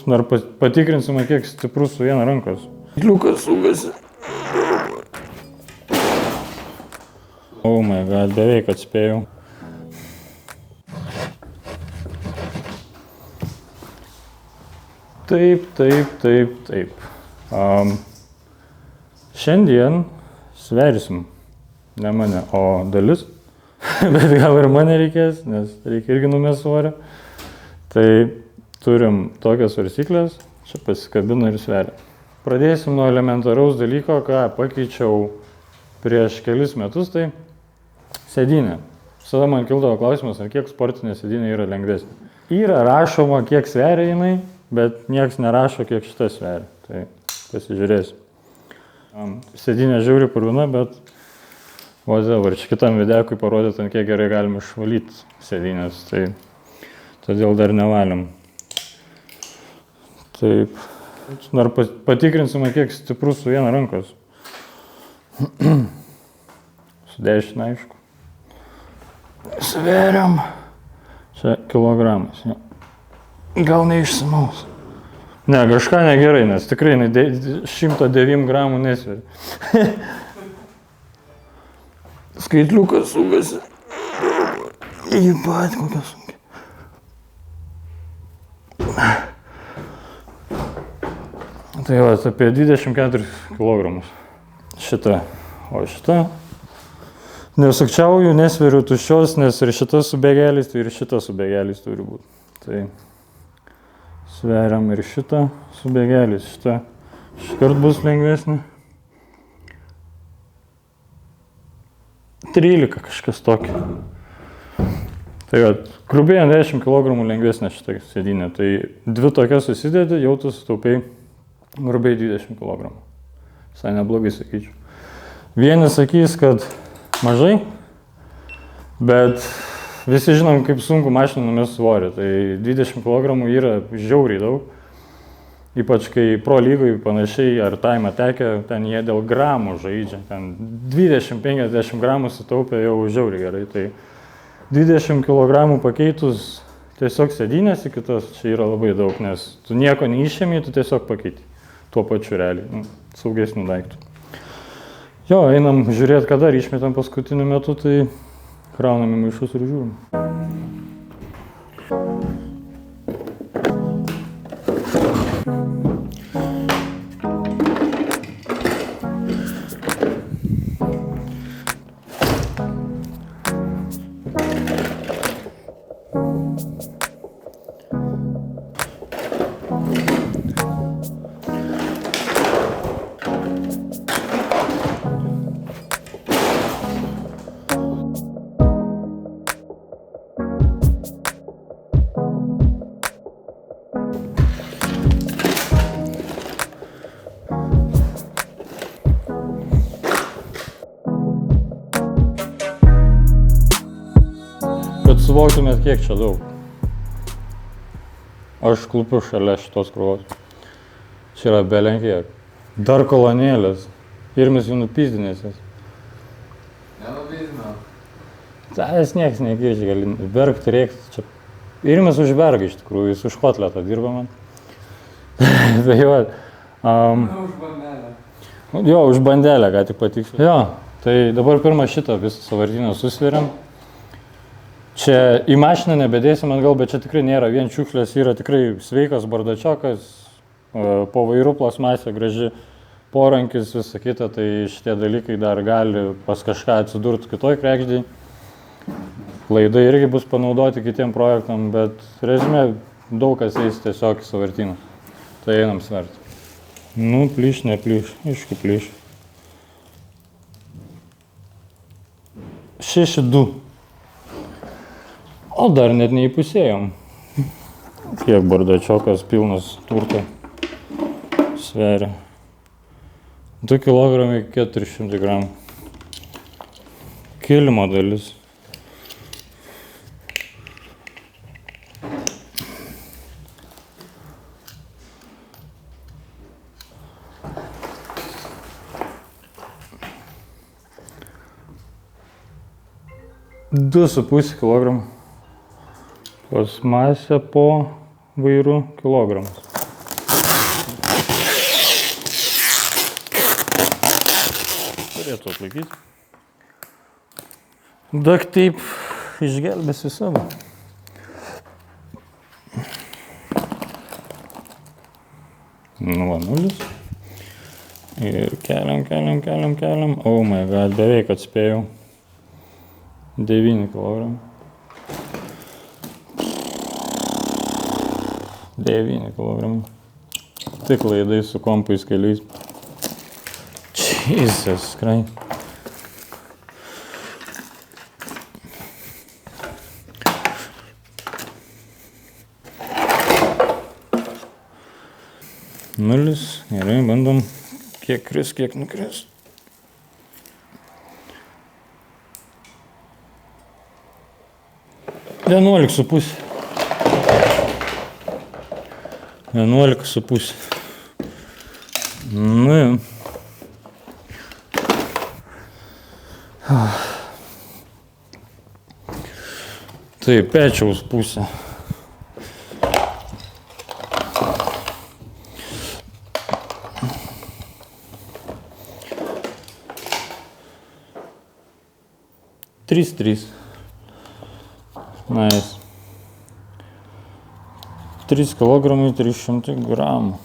Dar patikrinsime, kiek stiprus su viena rankos. Liukas sugasi. Oh my god, beveik atspėjau. Taip. Šiandien sversim. Ne mane, o dalis. Bet gal ir mane reikės, nes reikia irgi numest svorio. Tai turim tokias svarstyklės, čia pasikabina ir sveria. Pradėsim nuo elementaraus dalyko, ką pakeičiau prieš kelis metus, tai sėdynė. Visada man kildavo klausimas, ar kiek sportinė sėdynė yra lengvesnė. Yra rašoma, kiek sveria jinai, bet nieks nerašo, kiek šita sveria. Tai pasižiūrėsim. Sėdynė žiauri purvina, bet whatever, čia kitam videkui parodyti, kiek gerai galima išvalyti sėdynės, tai todėl dar nevalim. Taip, dar patikrinsime, kiek stiprus su viena rankos. Su dešinė, aišku. Sveriam. Čia kilogramas, jo. Gal neišsimaus. Ne, kažką negerai, nes tikrai 109 gramų nesveri. Skaitliukas sugasi. Įpat, kokia sunki. Tai va, apie 24 kilogramus. Šita, o šita. Nesukčiauju, nesveriu tuščios, nes ir šita su bėgeliais, tai ir šita su bėgeliais turi būti. Tai sveriam ir šitą su bėgeliais. Šita iškart bus lengvesnė. 13 kažkas tokio. Tai va, grubiai 10 kg lengvesnė šitą sėdynę. Tai dvi tokias susidedi, jau tu sutaupiai grubiai 20 kg. Visai neblogai sakyčiau. Vieni sakys, kad mažai, bet visi žinom, kaip sunku mašiną numest svorį. Tai 20 kg yra žiauriai daug. Ypač kai pro lygoj panašiai ar time tekę, ten jie dėl gramų žaidžia. Ten 20-50 gramų sutaupė jau žiauriai gerai. Tai 20 kg pakeitus tiesiog sėdynės į kitas, čia yra labai daug, nes tu nieko neišėmė, tu tiesiog pakeiti. Tuo pačiu realiai, saugesnių daiktų. Jo, einam žiūrėti, kada išmetam paskutiniu metu, tai kraunam į maišus ir žiūrim. Kad suvoktumėt, kiek čia daug. Aš klupiu šalia šitos krūvos. Čia yra belenkiek. Dar kolonėlės. Irmis jų nupizdinėsis. Nenupizdino. Tas nieks nekeičia, gali verkti, rėkti. Čia. Irmis už vergą iš tikrųjų, jis už kotletą dirba man. Tai va. Už bandelę. Jo, už bandelę, ką tik patiksiu. Jo, tai dabar pirmą šitą visą sąvartyną susveriam. Čia į mašiną nebedėsim atgal, bet čia tikrai nėra vien šiukšlės, yra tikrai sveikas bardačiokas, po vairu plasmasė, graži porankis, visa kita, tai šitie dalykai dar gali pas kažką atsidurti kitoj kregždėj. Laidai irgi bus panaudoti kitiem projektam, bet rezime daug kas eis tiesiog į sąvartyną. Tai einam sverti. Nu, plyš, neplyš, aišku plyš. 6,2. O dar net neįpusėjom. Kiek bardačiokas pilnas turto sveria. 2 kg 400 gramų. Kilimo dalis. Du 2,5 kg. Plasmasė po vairu kilogramas. turėtų atlaikyti. Duct tape išgelbės visada. Nu va, 0. Ir keliam. Oh my god, beveik atspėjau. 9 kg. 9 kg. Tik laidai su kompais keliais. Jesus Christ. Nulis. Gerai, bandom. Kiek kris, kiek nukris. 11,5. 11,5. Nu jau. Tai pečiaus pusė. Trys. Nice. 3 kg 300 gramų.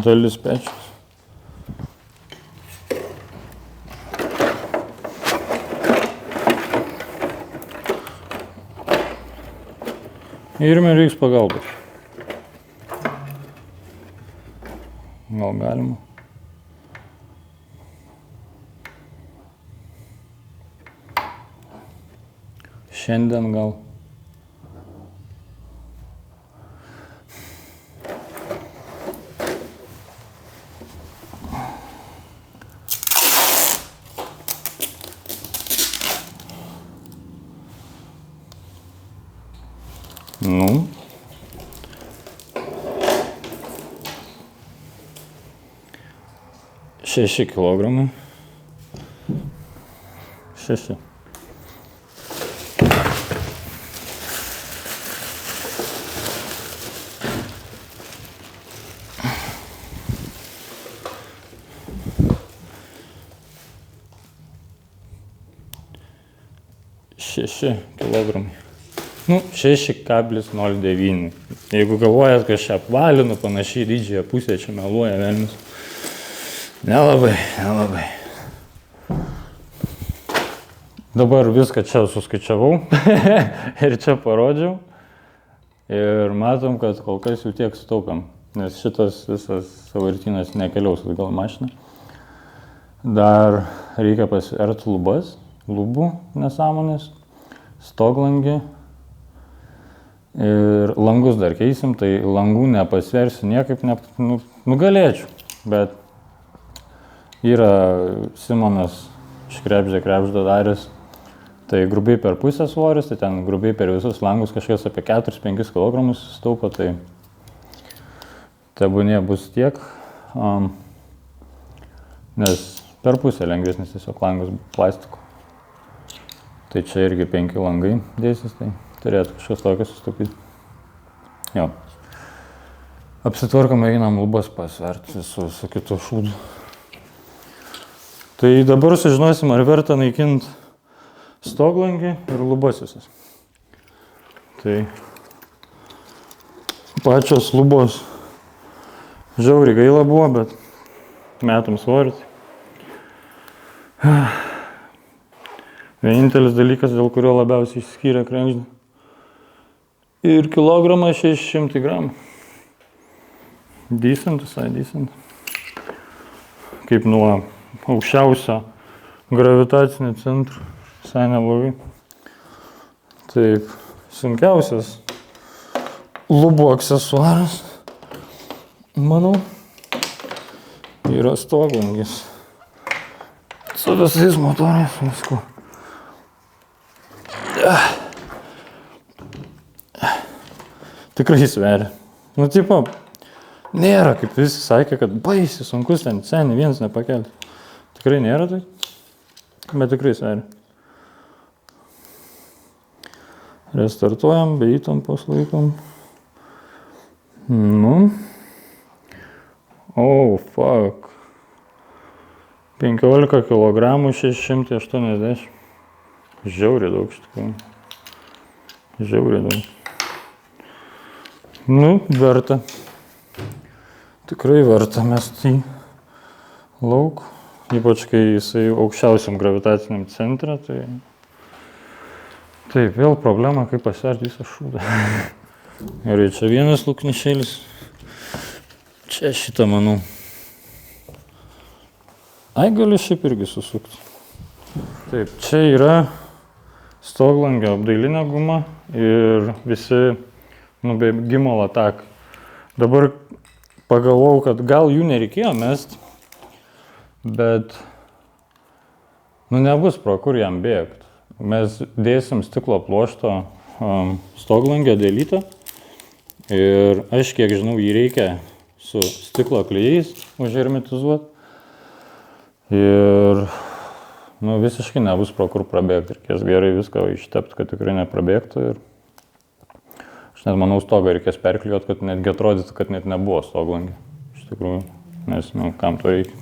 Dalis pečiaus. Ir man reiks pagalbos. Gal galima? Šiandien gal. Nu. Šeši kilogramai. 6. Kilogramai. Nu, 6,09. Jeigu galvojat, kad aš apvalinu panašiai didžiąją pusę, čia meluoja velnius. Nelabai. Dabar viską čia suskaičiavau ir čia parodžiau. Ir matom, kad kol kas jau tiek sutaupėm, nes šitas visas sąvartynas nekeliaus atgal mašiną. Dar reikia pasverti lubas, lubų nesąmonės, stoglangį. Ir langus dar keisim, tai langų nepasversiu niekaip, galėčiau, bet yra Simonas iš Krebžda daręs, tai grubiai per pusę svoris, tai ten grubiai per visus langus kažkas apie 4-5 kg sutaupo, tai tebūnie bus tiek, nes per pusę lengvesnis tiesiog langas plastiko. Tai čia irgi 5 langai dėsis, tai turėtų kažkas tokio sustupyti. Jo. Apsitvarkom, einam lubas pasverti su kitu šūdu. Tai dabar sužinosim, ar verta naikinti stoglangį ir lubas visas. Tai pačios lubos žiauriai gaila buvo, bet metam svoris. Vienintelis dalykas, dėl kurio labiausiai išskyrė Krebžda. Ir kilogramą 600 gramų. Decent, visai decent. Kaip nuo aukščiausio gravitacinio centro. Visai neblogai. Taip, sunkiausias lubų aksesuaras, manau, yra stoglangis. Su visais motoriais, viskuo. Tikrai sveria. Nu, tipo, nėra, kaip visi sakė, kad baisiai sunkus ten senį vienas nepakelti. Tikrai nėra tai, bet tikrai sveria. Restartuojam, be įtampos laikom. Nu. Oh, fuck. 15 kg 680. Žiauriai daug iš tikrųjų. Žiauriai daug. Nu, verta. Tikrai verta mesti į lauk. Ypač kai jisai aukščiausiam gravitaciniam centre, tai... Taip, vėl problema, kaip pasvert visą šūdą. Gerai, čia vienas lūknešėlis. Čia šitą, manau. Ai, galiu šiaip irgi susukti. Taip, čia yra stoglangio apdailinė guma ir visi nubėgimo latakai. Dabar pagalvojau, kad gal jų nereikėjo mest, bet nebus pro kur jam bėgti. Mes dėsim stiklo pluošto stoglangio dėlytą ir aš kiek žinau, jį reikia su stiklo klijais užhermetizuoti. Ir visiškai nebus pro kur prabėgti. Reikės gerai viską ištepti, kad tikrai neprabėgtų. Ir aš net manau, stogą reikės perklijuoti, kad netgi atrodytų, kad net nebuvo stoglangio. Iš tikrųjų, nes, kam to reikia.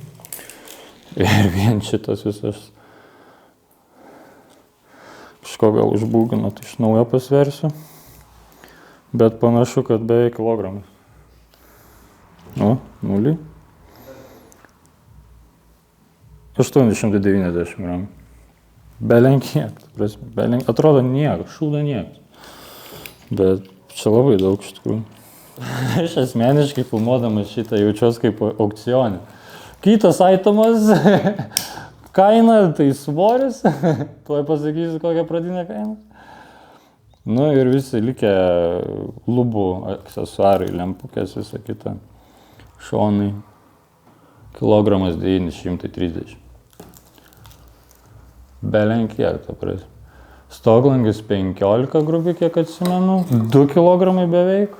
Ir vien šitas visas kažko gal užbūgino, tai iš naujo pasversiu. Bet panašu, kad beveik kilogramas. O, 0. 890 gramų. Belenkiek, atrodo nieko, šūda nieko. Bet čia labai daug iš tikrųjų. Aš asmeniškai filmuodamas šitą jaučiuosi kaip aukcionė. Kitas aitomas, kaina, tai svoris, tuoj pasakysiu kokią pradinę kainą. Ir visi likę lubų aksesuarai, lempukės, visa kita, šonai, kilogramas 930. Belenkiek, ta prasme. Stoglangis 15 grubiai, kiek atsimenu, 2 kilogramai beveik.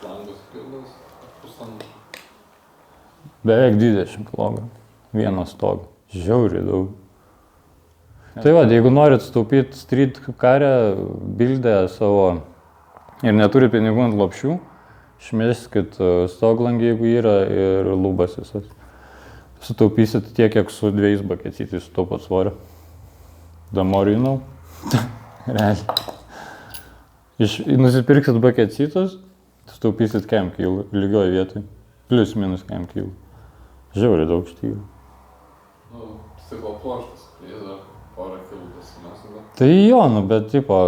Langas pilnas, pusantro. Beveik 20 kg. Vieną stogą. Žiauriai daug. Tai va, jeigu norit sutaupyti street karę, bildę savo ir neturi pinigų ant lopšių, išmeskit stoglangį, jeigu yra, ir lubas visas. Sutaupysit tiek, kiek su 2 bakecytais sutaupot svorio. The more you know. Realiai. Nusipirksit bakecytus, sutaupysit kem kilų, lygioj vietoj. Plius minus kem kilų. Žiauriai daug štyrių. Stiklo pluoštas, jis dar porą kilų pasimesime. Tai jo, bet tipo...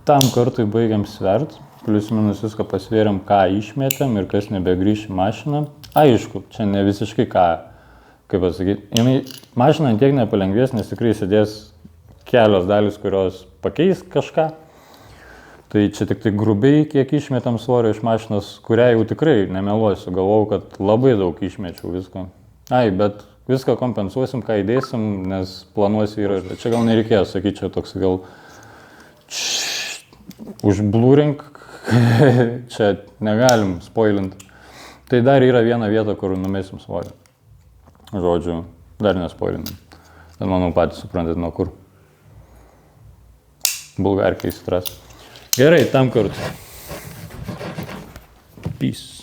Tam kartui baigiam svert, plius minus viską pasvėriam, ką išmetėm ir kas nebegrįš į mašiną. Aišku, čia ne visiškai ką, kaip pasakyti, mašina ant tiek nepalengvės, nes tikrai sėdės kelios dalis, kurios pakeis kažką. Tai čia tik tai grubiai, kiek išmetėm svorio iš mašinos, kurią jau tikrai nemeluosiu, galvojau, kad labai daug išmečiau visko. Bet viską kompensuosim, ką įdėsim, nes planuosi yra, čia gal nereikėjo sakyti, čia toks gal užblūrink, čia negalim spoilint. Tai dar yra viena vieta, kur numesim svorį. Žodžiu, dar nespoilinam. Bet manau patys suprantat nuo kur. Bulgarkiai įsitras. Gerai, tam kartu. Peace.